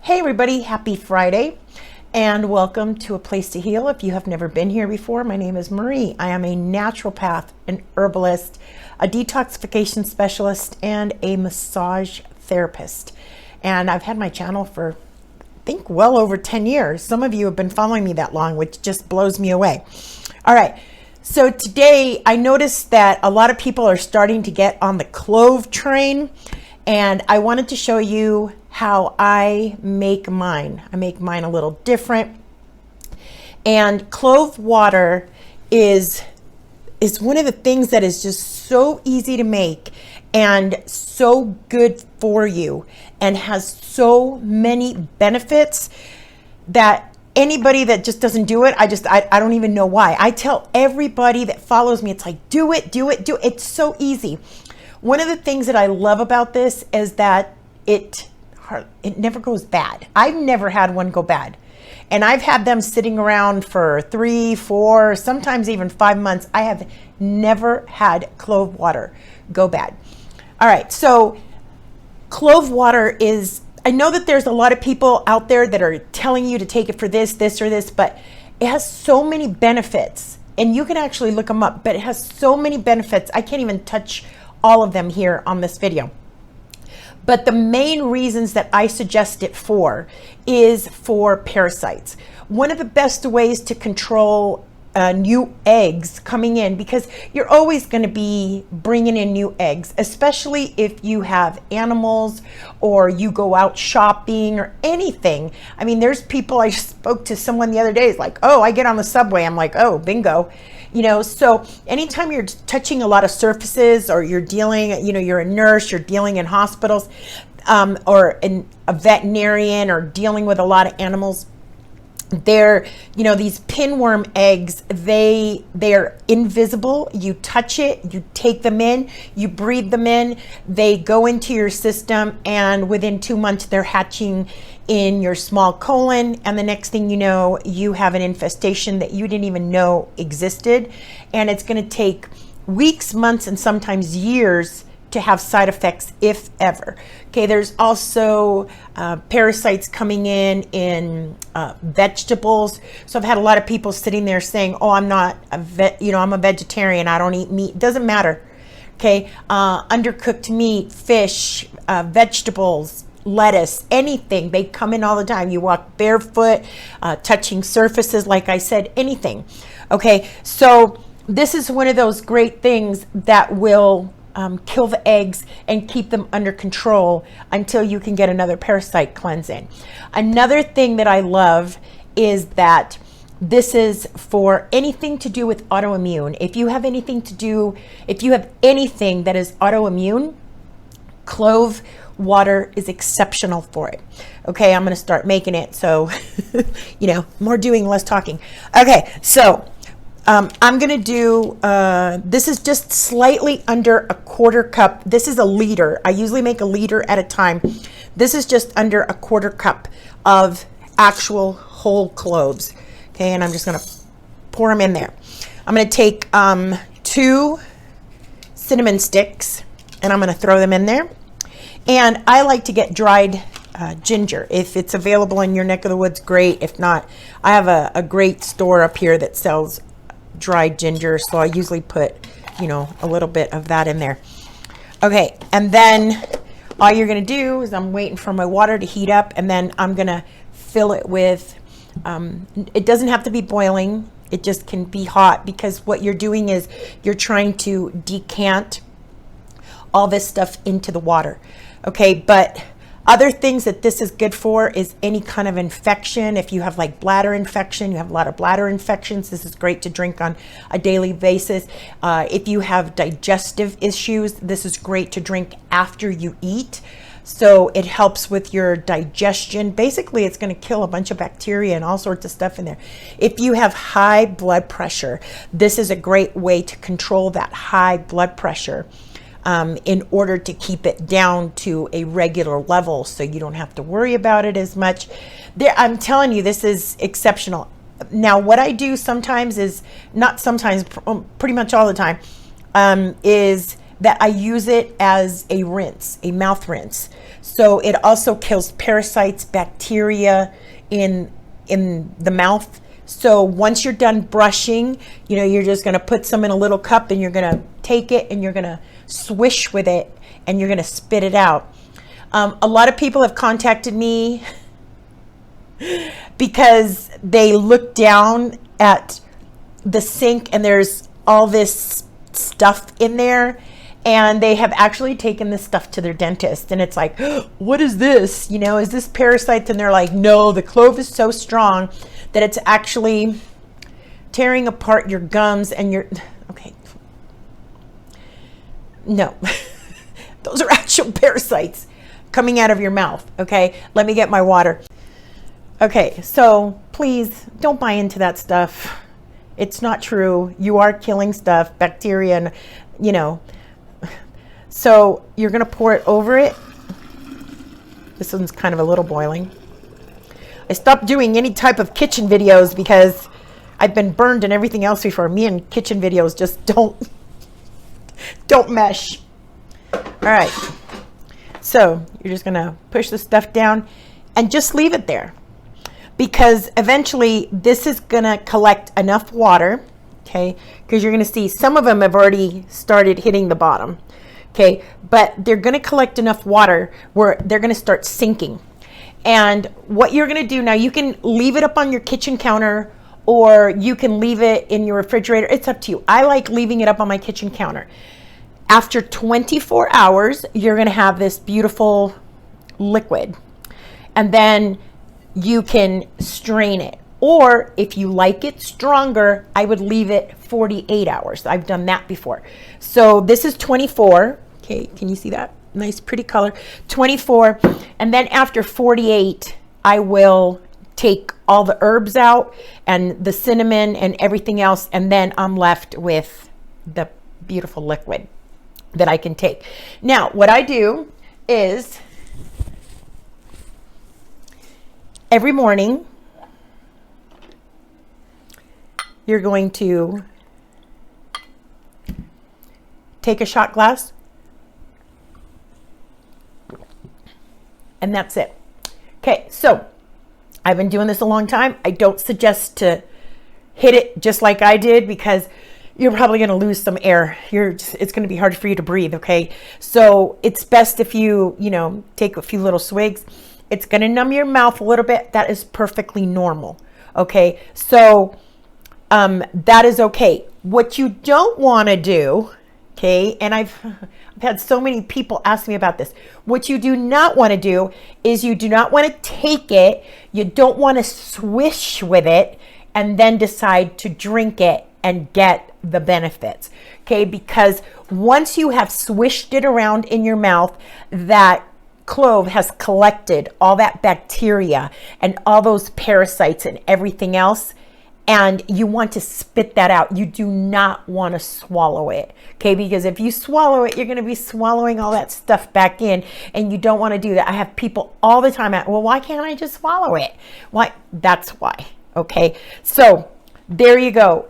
Hey everybody, happy Friday and welcome to A Place to Heal. If you have never been here before, my name is Marie. I am a naturopath, an herbalist, a detoxification specialist, and a massage therapist. And I've had my channel for, I think, well over 10 years. Some of you have been following me that long, which just blows me away. All right, so today I noticed that a lot of people are starting to get on the clove train, and I wanted to show you how I make mine. I make mine a little different. And clove water is one of the things that is just so easy to make and so good for you and has so many benefits that anybody that just doesn't do it, I don't even know why. I tell everybody that follows me, it's like, do it. It's so easy. One of the things that I love about this is that it never goes bad. I've never had one go bad. And I've had them sitting around for 3, 4, sometimes even 5 months. I have never had clove water go bad. All right, so clove water is, I know that there's a lot of people out there that are telling you to take it for this, or this, but it has so many benefits. And you can actually look them up, but it has so many benefits. I can't even touch all of them here on this video. But the main reasons that I suggest it for is for parasites. One of the best ways to control new eggs coming in, because you're always going to be bringing in new eggs, especially if you have animals or you go out shopping or anything. I mean, there's people, I spoke to someone the other day, it's like, oh, I get on the subway, I'm like, oh, bingo. You know, so anytime you're touching a lot of surfaces or you're dealing, you know, you're a nurse, you're dealing in hospitals, or a veterinarian, or dealing with a lot of animals, they're, you know, these pinworm eggs, they're invisible. You touch it, you take them in, you breathe them in, they go into your system, and within 2 months they're hatching in your small colon, and the next thing you know, you have an infestation that you didn't even know existed, and it's going to take weeks, months, and sometimes years to have side effects, if ever. Okay, there's also parasites coming in vegetables. So I've had a lot of people sitting there saying, oh, I'm not I'm a vegetarian, I don't eat meat. Doesn't matter. Okay, undercooked meat, fish, vegetables, lettuce, anything, they come in all the time. You walk barefoot, touching surfaces, like I said, anything. Okay, so this is one of those great things that will kill the eggs and keep them under control until you can get another parasite cleanse in. Another thing that I love is that this is for anything to do with autoimmune. If you have anything that is autoimmune, clove water is exceptional for it. Okay, I'm going to start making it. So, you know, more doing, less talking. Okay, so I'm going to do, this is just slightly under a 1/4 cup. This is a liter. I usually make a liter at a time. This is just under a 1/4 cup of actual whole cloves. Okay, and I'm just going to pour them in there. I'm going to take 2 cinnamon sticks, and I'm going to throw them in there. And I like to get dried ginger. If it's available in your neck of the woods, great. If not, I have a great store up here that sells dried ginger, so I usually put, you know, a little bit of that in there. Okay, and then all you're going to do is, I'm waiting for my water to heat up, and then I'm going to fill it with, it doesn't have to be boiling, it just can be hot, because what you're doing is you're trying to decant all this stuff into the water. Okay, but other things that this is good for is any kind of infection. If you have like bladder infection, you have a lot of bladder infections, this is great to drink on a daily basis. If you have digestive issues, this is great to drink after you eat. So it helps with your digestion. Basically, it's going to kill a bunch of bacteria and all sorts of stuff in there. If you have high blood pressure, this is a great way to control that high blood pressure. In order to keep it down to a regular level, so you don't have to worry about it as much. I'm telling you, this is exceptional. Now, what I do sometimes is, not sometimes, pretty much all the time, is that I use it as a rinse, a mouth rinse. So it also kills parasites, bacteria in the mouth. So once you're done brushing, you know, you're just going to put some in a little cup and you're going to take it and you're going to swish with it and you're going to spit it out. A lot of people have contacted me because they look down at the sink and there's all this stuff in there, and they have actually taken this stuff to their dentist, and it's like, what is this? You know, is this parasites? And they're like, no, the clove is so strong that it's actually tearing apart your gums and your, okay. No, those are actual parasites coming out of your mouth. Okay, let me get my water. Okay, so please don't buy into that stuff. It's not true. You are killing stuff, bacteria, and, you know. So you're going to pour it over it. This one's kind of a little boiling. I stopped doing any type of kitchen videos because I've been burned and everything else before. Me and kitchen videos just don't mesh. All right. So you're just going to push the stuff down and just leave it there, because eventually this is going to collect enough water, okay? Because you're going to see some of them have already started hitting the bottom, okay? But they're going to collect enough water where they're going to start sinking. And what you're going to do now, you can leave it up on your kitchen counter or you can leave it in your refrigerator. It's up to you. I like leaving it up on my kitchen counter. After 24 hours, you're going to have this beautiful liquid. And then you can strain it. Or if you like it stronger, I would leave it 48 hours. I've done that before. So this is 24. Okay, can you see that? Nice, pretty color. 24. And then after 48, I will take all the herbs out and the cinnamon and everything else. And then I'm left with the beautiful liquid that I can take. Now, what I do is every morning, you're going to take a shot glass, and that's it. Okay, so I've been doing this a long time. I don't suggest to hit it just like I did, because you're probably going to lose some air. It's going to be hard for you to breathe, okay? So it's best if you take a few little swigs. It's going to numb your mouth a little bit. That is perfectly normal, okay? So that is okay. What you don't want to do, okay, and I've had so many people ask me about this. What you do not want to do is you do not want to take it. You don't want to swish with it and then decide to drink it and get the benefits, okay? Because once you have swished it around in your mouth, that clove has collected all that bacteria and all those parasites and everything else, and you want to spit that out. You do not want to swallow it, okay? Because if you swallow it, you're going to be swallowing all that stuff back in, and you don't want to do that. I have people all the time well, why can't I just swallow it? Why? That's why, okay? So there you go.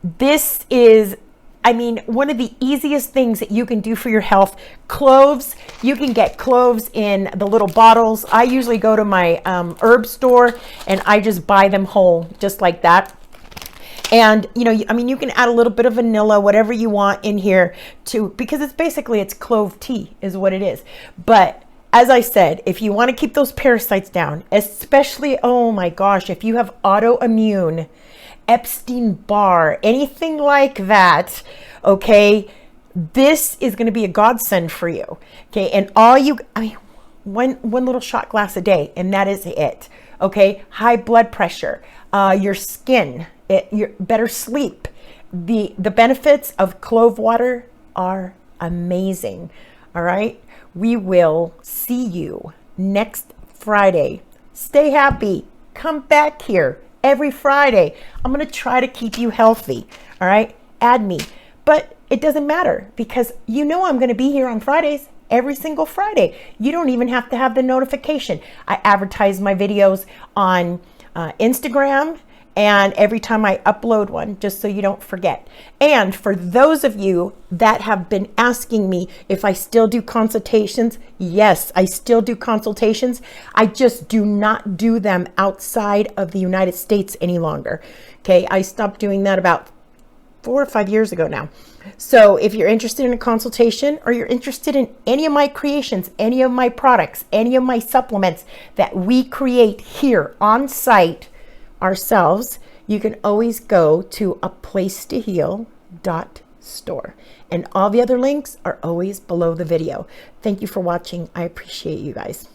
This is, one of the easiest things that you can do for your health. Cloves, you can get cloves in the little bottles. I usually go to my herb store and I just buy them whole, just like that. And, you can add a little bit of vanilla, whatever you want in here because it's clove tea is what it is. But as I said, if you want to keep those parasites down, especially, oh my gosh, if you have autoimmune, Epstein-Barr, anything like that, okay, this is going to be a godsend for you, okay? And one little shot glass a day, and that is it, okay? High blood pressure, your skin, your better sleep. The benefits of clove water are amazing, all right? We will see you next Friday. Stay happy. Come back here every Friday. I'm going to try to keep you healthy. All right. Add me. But it doesn't matter because I'm going to be here on Fridays, every single Friday. You don't even have to have the notification. I advertise my videos on Instagram and every time I upload one, just so you don't forget. And for those of you that have been asking me if I still do consultations, yes, I still do consultations. I just do not do them outside of the United States any longer. Okay, I stopped doing that about 4 or 5 years ago now. So if you're interested in a consultation, or you're interested in any of my creations, any of my products, any of my supplements that we create here on site ourselves, you can always go to aplacetoheal.store. And all the other links are always below the video. Thank you for watching. I appreciate you guys.